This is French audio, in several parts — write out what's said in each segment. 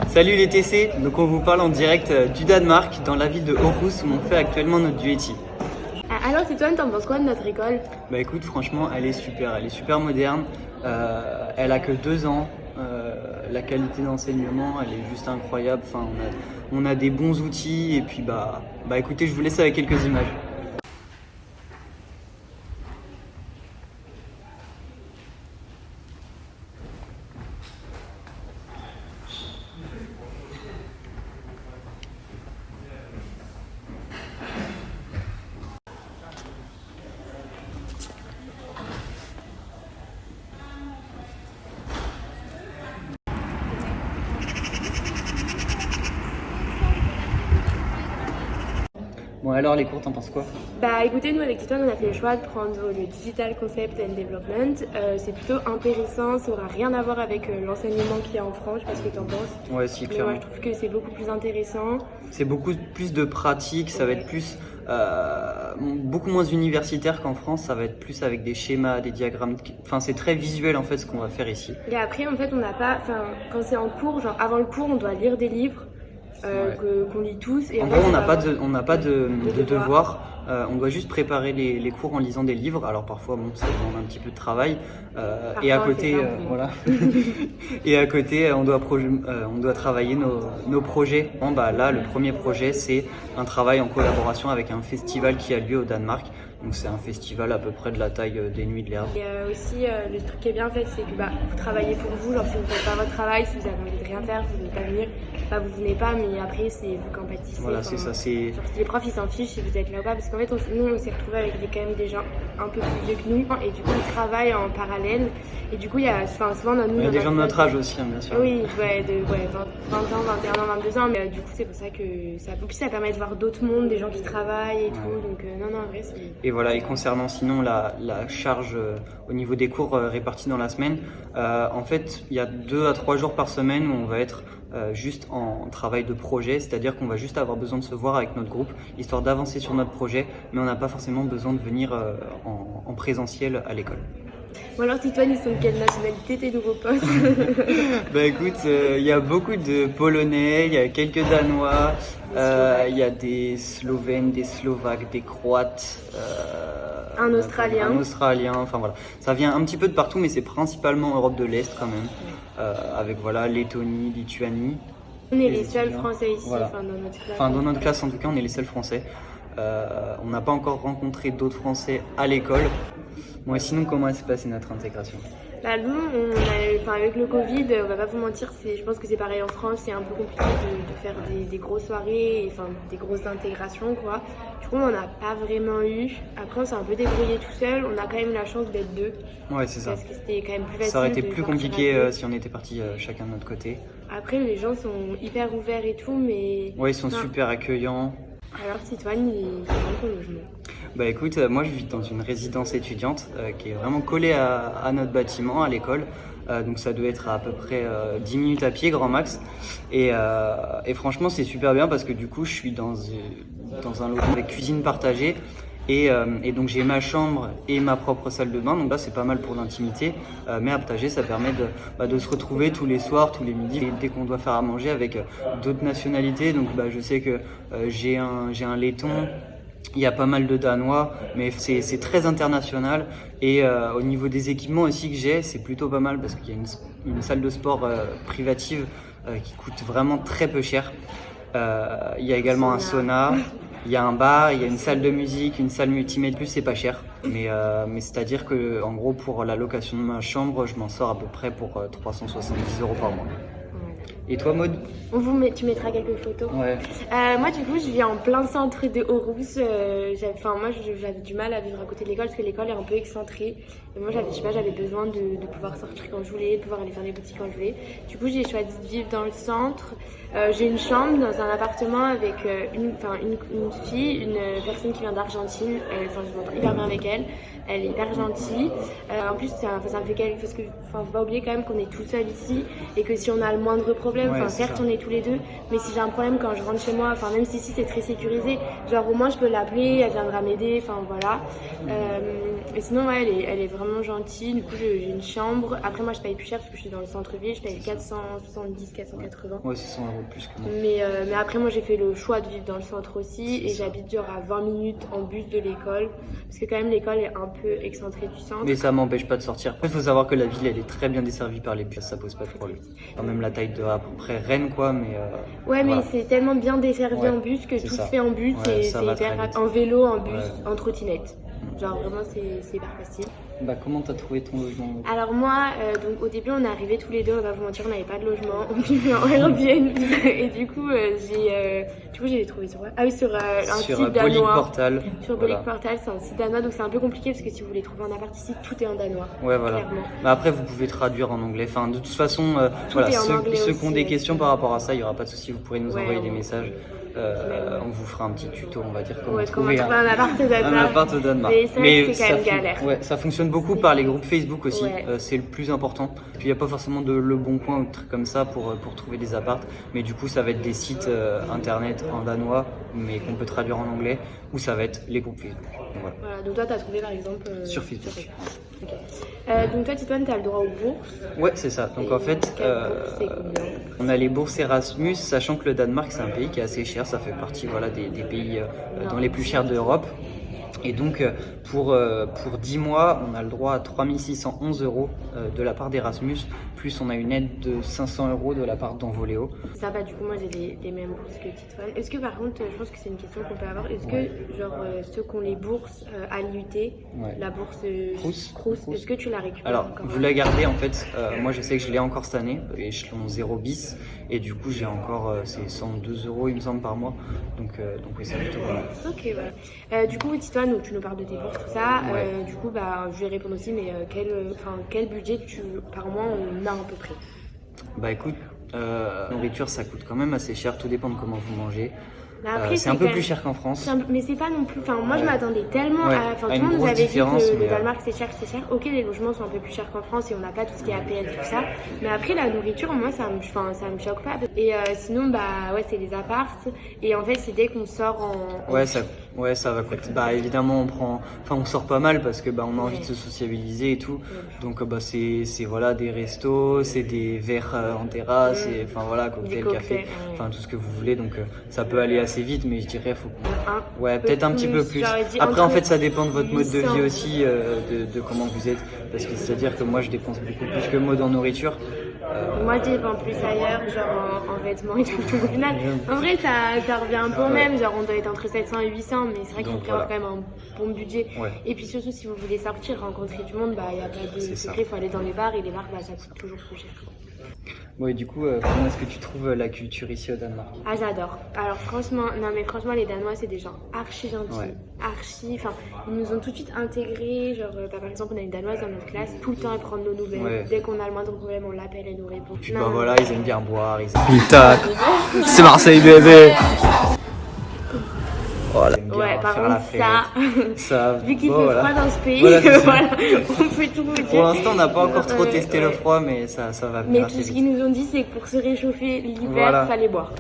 Salut les TC, donc on vous parle en direct du Danemark, dans la ville de Aarhus où on fait actuellement notre duetti. Alors Titoine, t'en penses quoi de notre école? Bah écoute, franchement, elle est super moderne, elle a que 2 ans, la qualité d'enseignement elle est juste incroyable, enfin, on a des bons outils et puis bah écoutez, je vous laisse avec quelques images. Bon alors les cours, t'en penses quoi? Bah écoutez, nous avec Titoine, on a fait le choix de prendre le Digital Concept and Development. C'est plutôt intéressant, ça n'aura rien à voir avec l'enseignement qu'il y a en France, je sais pas ce que t'en penses. Ouais, si, Mais clairement. moi je trouve que c'est beaucoup plus intéressant. C'est beaucoup plus de pratique, ça va être plus beaucoup moins universitaire qu'en France, ça va être plus avec des schémas, des diagrammes, enfin c'est très visuel en fait ce qu'on va faire ici. Et après en fait on n'a pas, enfin quand c'est en cours, genre avant le cours on doit lire des livres qu'on lit tous. Et En fait, gros, on n'a pas de devoirs. On doit juste préparer les cours en lisant des livres. Alors parfois, bon, ça demande un petit peu de travail. Et à côté, voilà. Et à côté, on doit travailler nos projets. Bon, bah là, le premier projet, c'est un travail en collaboration avec un festival qui a lieu au Danemark. Donc c'est un festival à peu près de la taille des Nuits de l'Herbe. Et aussi, le truc qui est bien fait, c'est que vous travaillez pour vous. Genre si vous ne faites pas votre travail, si vous avez envie de rien faire, vous ne venez pas venir. Vous venez pas, mais après c'est vous qui en pâtissez. Voilà, c'est ça. C'est... Genre, les profs ils s'en fichent si vous êtes là ou pas, parce qu'en fait nous on s'est retrouvés avec quand même des gens un peu plus vieux que nous, et du coup ils travaillent en parallèle, et du coup il y a souvent il y a des gens de notre âge aussi, hein, bien sûr. Oui, 20 ans, 21 ans, 22 ans, mais du coup c'est pour ça que en plus ça permet de voir d'autres mondes, des gens qui travaillent et tout, donc non en vrai c'est... Et voilà, et concernant sinon la charge au niveau des cours répartis dans la semaine, en fait il y a 2 à 3 jours par semaine où on va être juste en travail de projet, c'est-à-dire qu'on va juste avoir besoin de se voir avec notre groupe, histoire d'avancer sur notre projet, mais on n'a pas forcément besoin de venir en présentiel à l'école. Bon alors Titoine, ils sont de quelle nationalité tes nouveaux potes? Bah écoute, il y a beaucoup de Polonais, il y a quelques Danois, il y a des Slovènes, des Slovaques, des Croates, un Australien, enfin voilà. Ça vient un petit peu de partout, mais c'est principalement Europe de l'Est quand même, avec voilà Lettonie, Lituanie. On est les seuls Français ici, voilà. dans notre classe. Enfin dans notre classe en tout cas, on est les seuls Français. On n'a pas encore rencontré d'autres Français à l'école. Bon, et sinon, comment s'est passée notre intégration? Nous, avec le Covid, on va pas vous mentir, je pense que c'est pareil en France, c'est un peu compliqué de faire des grosses soirées, des grosses intégrations, quoi. Du coup, on n'a pas vraiment eu. Après, on s'est un peu débrouillé tout seul. On a quand même la chance d'être 2. Ouais, c'est ça. Parce que c'était quand même plus facile. Ça aurait été plus compliqué si on était partis chacun de notre côté. Après, les gens sont hyper ouverts et tout, mais... Ouais, ils sont super accueillants. Alors, Titoine, il est dans ton logement. Bah écoute, moi je vis dans une résidence étudiante qui est vraiment collée à notre bâtiment, à l'école. Donc ça doit être à peu près 10 minutes à pied, grand max. Et franchement c'est super bien parce que du coup je suis dans un logement avec cuisine partagée. Et donc j'ai ma chambre et ma propre salle de bain, donc là c'est pas mal pour l'intimité, mais à partager ça permet de se retrouver tous les soirs, tous les midis, et dès qu'on doit faire à manger avec d'autres nationalités. Donc je sais que j'ai un laiton. Il y a pas mal de Danois, mais c'est très international. Et au niveau des équipements aussi que j'ai, c'est plutôt pas mal parce qu'il y a une salle de sport privative qui coûte vraiment très peu cher. Il y a également un sauna, il y a un bar, il y a une salle de musique, une salle multimédia. Plus c'est pas cher, mais c'est-à-dire que en gros pour la location de ma chambre, je m'en sors à peu près pour 370 € par mois. Et toi, Maud? Tu mettras quelques photos. Ouais. Moi, du coup, je vis en plein centre de Aarhus. Moi, j'avais du mal à vivre à côté de l'école parce que l'école est un peu excentrée. Et moi, j'avais besoin de pouvoir sortir quand je voulais, de pouvoir aller faire des boutiques quand je voulais. Du coup, j'ai choisi de vivre dans le centre. J'ai une chambre dans un appartement avec une fille, une personne qui vient d'Argentine. Je m'entends hyper bien avec elle. Elle est hyper gentille. En plus, ça me fait quelque chose que... faut pas oublier quand même qu'on est tout seul ici et que si on a le moindre problème, problème. Ouais, Enfin, c'est certes, ça. on est tous les deux, mais si j'ai un problème quand je rentre chez moi, enfin, même si ici c'est très sécurisé, genre au moins je peux l'appeler, elle viendra m'aider, enfin voilà. Et sinon, ouais, elle est vraiment gentille. Du coup, j'ai une chambre. Après, moi, je paye plus cher parce que je suis dans le centre-ville, je paye 470, 480. Ouais, c'est 100 € de plus que moi. Mais après, moi, j'ai fait le choix de vivre dans le centre aussi et j'habite genre à 20 minutes en bus de l'école parce que quand même l'école est un peu excentrée du centre. Mais ça m'empêche pas de sortir. Il faut savoir que la ville, elle est très bien desservie par les bus, ça pose pas de problème. Quand même la taille de à peu près Rennes, quoi, mais. Ouais, mais voilà. c'est tellement bien desservi Ouais, en bus que c'est tout ça. se fait en bus Ouais, et ça c'est va hyper très rapide. vite. En vélo, en bus, Ouais. en trottinette. Genre vraiment, c'est hyper facile. Bah, comment t'as trouvé ton logement? Alors moi, donc au début on est arrivés tous les deux, on va vous mentir, on n'avait pas de logement, on vivait en Airbnb et du coup j'ai trouvé sur quoi? Ah oui, sur un Sur site Bolic danois. Portal. Sur Voilà. Bolic Portal, c'est un site danois, donc c'est un peu compliqué parce que si vous voulez trouver un appart ici, tout est en danois. Ouais, voilà. Clairement. Bah, après, vous pouvez traduire en anglais. Enfin, de toute façon, Tout voilà, est en anglais ceux aussi, qui ont des ouais. questions par rapport à ça, il n'y aura pas de souci. Vous pourrez nous Ouais, envoyer des ouais. messages. On vous fera un petit tuto, on va dire, comment Ouais, comment trouver trouver un appart au Danemark. un appart au Danemark. Mais c'est vrai que c'est quand même galère. Ouais, ça fonctionne beaucoup par les groupes Facebook aussi. Ouais. C'est le plus important. Puis il n'y a pas forcément de Le Bon Coin ou de trucs comme ça pour trouver des apparts. Mais du coup, ça va être des sites internet en danois, mais qu'on peut traduire en anglais, ou ça va être les groupes Facebook. Donc, voilà. Voilà, donc toi t'as trouvé par exemple Sur Facebook. Ok. Donc toi Titouane, t'as le droit aux bourses. Ouais, c'est ça. Donc Et en fait, quelle bourse, c'est combien? on a les bourses Erasmus, sachant que le Danemark c'est un pays qui est assez cher, ça fait partie voilà, des pays dans les plus chers d'Europe. Et donc pour 10 mois, on a le droit à 3 611 € de la part d'Erasmus, plus on a une aide de 500 € de la part d'Envoléo. Ça va, du coup moi j'ai les mêmes bourses que Titouane. Est-ce que par contre, je pense que c'est une question qu'on peut avoir, est-ce que genre ceux qui ont les bourses à l'IUT, la bourse Crous, est-ce que tu la récupères Alors, encore? vous la gardez en fait, moi je sais que je l'ai encore cette année, échelon 0 bis, et du coup j'ai encore, c'est 102 € il me semble par mois, donc oui c'est plutôt bon. Ok, voilà. Du coup Titouane, donc, tu nous parles de tes bourses, tout ça, Ouais. du coup bah, je vais répondre aussi, mais quel budget par mois on a à peu près? Bah écoute, nourriture ça coûte quand même assez cher, tout dépend de comment vous mangez. Mais après, C'est un quand peu même- plus cher qu'en France. Mais c'est pas non plus. Enfin, moi je Ouais. m'attendais tellement Ouais, à. Enfin, à tout une le monde nous grosse avait dit différence, que le mais, Danemark c'est cher, c'est cher. Ok, les logements sont un peu plus chers qu'en France et on n'a pas tout ce qui est APL, tout ça. Mais après, la nourriture, moi ça me choque pas. Et sinon, bah ouais, c'est les apparts. Et en fait, c'est dès qu'on sort en. Ouais, ça va coûter. Bah évidemment, on sort pas mal parce que bah on a envie de se sociabiliser et tout. Donc bah c'est voilà des restos, c'est des verres en terrasse, et enfin voilà cocktail, café, ouais. enfin tout ce que vous voulez. Donc ça peut aller assez vite, mais je dirais faut qu'on. Ouais, peu peut-être un petit peu plus. j'aurais dit Après, en entre fait, ça dépend de votre mode de 800. vie aussi, de comment vous êtes. Parce que c'est-à-dire que moi, je dépense beaucoup plus que mode en nourriture. Moi, je dépense plus ailleurs, genre en vêtements et tout. Donc, au final, en vrai, ça revient un peu au même. Genre, on doit être entre 700 et 800, mais c'est vrai qu'il faut Donc, prévoir voilà. quand même un bon budget. Ouais. Et puis surtout, si vous voulez sortir, rencontrer du monde, bah, il n'y a pas de C'est ça. secret, il faut aller dans les bars et les bars, bah, ça coûte toujours plus cher. Bon, et du coup, comment est-ce que tu trouves la culture ici au Danemark? Ah, j'adore. Alors franchement, non mais franchement, les Danois, c'est des gens archi gentils, Ouais. enfin, ils nous ont tout de suite intégrés. Genre, bah, par exemple, on a une Danoise dans notre classe, tout le temps elle prend de nos nouvelles. Ouais. Dès qu'on a le moindre problème, on l'appelle, elle nous répond. Puis Non, bah non, voilà, non. ils aiment bien boire, c'est Marseille bébé. Voilà. Ils aiment bien Ouais, par faire la contre, fête. Ça, vu qu'il bon, fait voilà. froid dans ce pays, Voilà, c'est ça. voilà, on peut tout vous dire. Pour l'instant, on n'a pas encore trop testé le Ouais. froid, mais ça va Mais venir tout assez ce vite. qu'ils nous ont dit, c'est que pour se réchauffer l'hiver, Voilà. fallait boire.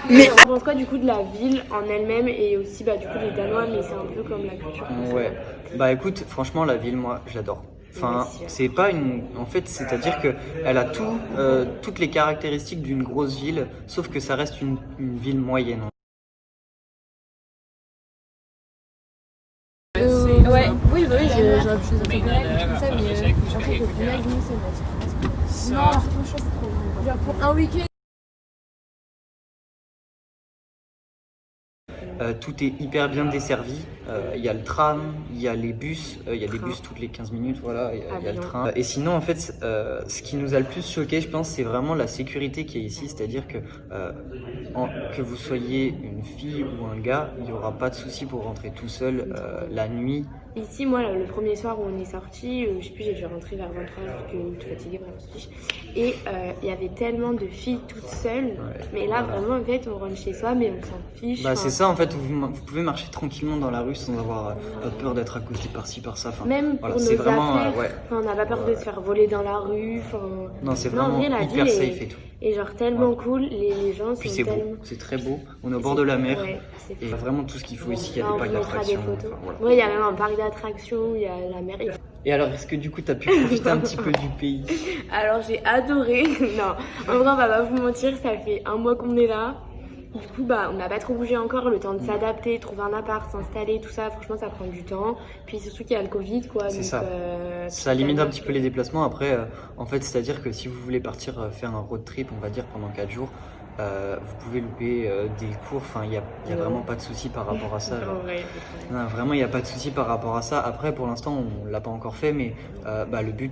Mais on pense quoi du coup de la ville en elle-même et aussi bah, du coup les Danois, mais c'est un peu comme la culture française. Ouais. Bah écoute, franchement, la ville, moi, j'adore. Enfin, Ouais, c'est sûr. c'est pas une. En fait, c'est-à-dire que elle a toutes les caractéristiques d'une grosse ville, sauf que ça reste une ville moyenne. Ouais, oui, bah oui, j'aurais pu choisir le vinaigre, tout ça, mais en fait, le vinaigre, nous, c'est non, franchement, c'est trop bon. Genre pour un week-end. Tout est hyper bien desservi. Il y a le tram, il y a les bus, il y a des bus toutes les 15 minutes, voilà, il y a le Avion. train. Et sinon, en fait, ce qui nous a le plus choqué, je pense, c'est vraiment la sécurité qui est ici. C'est-à-dire que que vous soyez une fille ou un gars, il n'y aura pas de souci pour rentrer tout seul la nuit Ici, moi, le premier soir où on est sorti, je sais plus, j'ai dû rentrer vers 23h parce que je suis fatiguée, bref, on se fiche. Et il y avait tellement de filles toutes seules. Mais là, vraiment, en fait, on rentre chez soi, mais on s'en fiche. Bah, c'est ça, en fait, vous pouvez marcher tranquillement dans la rue sans avoir peur d'être accosté par-ci, par-ça. Enfin, même pour nos affaires, on n'a pas peur de se faire voler dans la rue. Non, c'est vraiment hyper safe et tout. Et genre tellement cool, les gens sont c'est tellement... beau, c'est très beau, on est au bord de la mer, et vraiment tout ce qu'il faut ici, il y a des parcs d'attractions. Oui, il y a même un parc d'attractions, il y a la mer. Et alors, est-ce que du coup, tu as pu profiter un petit peu du pays? Alors, j'ai adoré. Non, en vrai, on va pas vous mentir, ça fait 1 mois qu'on est là. Du coup, on n'a pas trop bougé encore, le temps de s'adapter, trouver un appart, s'installer, tout ça, franchement, ça prend du temps. Puis surtout qu'il y a le Covid, quoi. C'est ça. Ça limite un petit peu les déplacements. Après, en fait, c'est-à-dire que si vous voulez partir faire un road trip, on va dire pendant 4 jours, vous pouvez louper des cours. Enfin, il y a vraiment pas de souci par rapport à ça. Non, vraiment, il n'y a pas de souci par rapport à ça. Après, pour l'instant, on l'a pas encore fait, mais le but,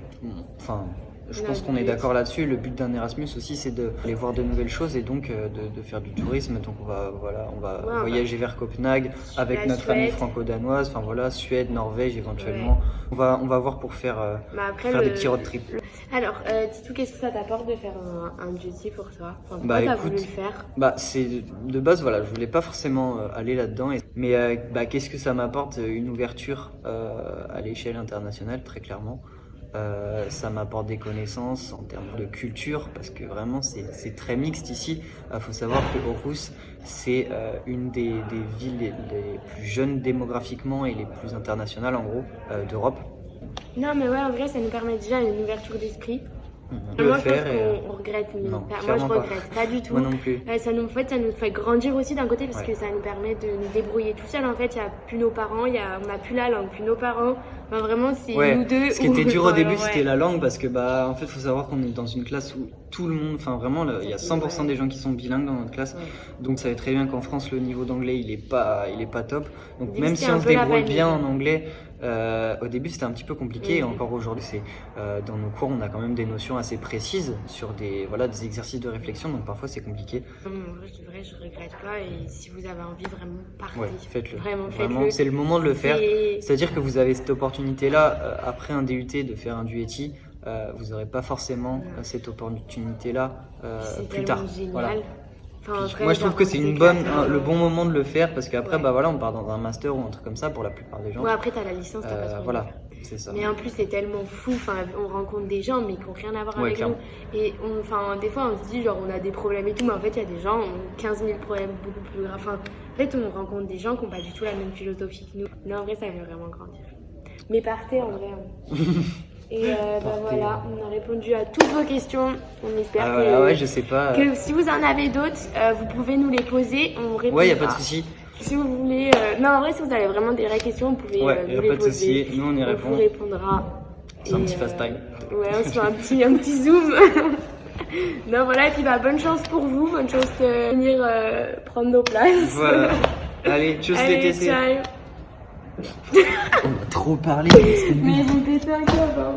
je pense qu'on est d'accord là-dessus. Le but d'un Erasmus aussi, c'est d'aller voir de nouvelles choses et donc de faire du tourisme. Donc on va voyager vers Copenhague avec notre famille franco-danoise. Enfin voilà, Suède, Norvège éventuellement. Ouais. On va voir pour faire des petits road trips. Alors, Titou, qu'est-ce que ça t'apporte de faire un duty pour toi? Pourquoi t'as voulu le faire? C'est de base, voilà, je voulais pas forcément aller là-dedans. Mais qu'est-ce que ça m'apporte? Une ouverture à l'échelle internationale, très clairement. Ça m'apporte des connaissances en termes de culture parce que vraiment c'est très mixte ici. Faut savoir que Aarhus c'est une des villes les plus jeunes démographiquement et les plus internationales en gros d'Europe. Non mais ouais, en vrai ça nous permet déjà une ouverture d'esprit. Moi je pense qu'on regrette, moi je regrette pas du tout. Moi non plus. Ça nous fait grandir aussi d'un côté parce que ça nous permet de nous débrouiller tout seul. En fait, il n'y a plus nos parents, on n'a plus la langue, plus nos parents. Enfin, vraiment, c'est nous deux. Ce qui était dur au début, c'était la langue parce que en fait, faut savoir qu'on est dans une classe où tout le monde, enfin vraiment, il y a 100% des gens qui sont bilingues dans notre classe. Donc, vous savez très bien qu'en France, le niveau d'anglais, il est pas top. Donc, même si on se débrouille bien en anglais. Au début c'était un petit peu compliqué et encore aujourd'hui dans nos cours on a quand même des notions assez précises sur des exercices de réflexion donc parfois c'est compliqué. Je regrette pas et si vous avez envie vraiment partez. Faites-le. Vraiment c'est le moment de le faire. C'est-à-dire que vous avez cette opportunité là après un DUT de faire un DUETI, vous n'aurez pas forcément cette opportunité là plus tard. Génial. Moi je trouve que c'est le bon moment de le faire parce qu'après on part dans un master ou un truc comme ça pour la plupart des gens. Ouais, après t'as la licence, t'as pas trop. C'est ça. Mais en plus c'est tellement fou, on rencontre des gens mais qui n'ont rien à voir avec clairement. nous. Et des fois on se dit genre on a des problèmes et tout, mais en fait il y a des gens qui ont 15 000 problèmes beaucoup plus graves. En fait on rencontre des gens qui n'ont pas du tout la même philosophie que nous. Non en vrai ça fait vraiment grandir. Mais partez en vrai. Et voilà, on a répondu à toutes vos questions. On espère je sais pas. Que si vous en avez d'autres, vous pouvez nous les poser. On répondra. Ouais, y a pas de souci. Si vous voulez, non en vrai, si vous avez vraiment des vraies questions, vous pouvez nous les poser. Ouais, pas de souci. Nous on y répond. On vous répondra. C'est un petit fast time. Ouais, on se fait un petit zoom. Non voilà, et puis bonne chance pour vous, bonne chance de venir prendre nos places. Voilà. Allez, tchuss les TC. Ciao. On a trop parlé. Mais j'ai pété un câble.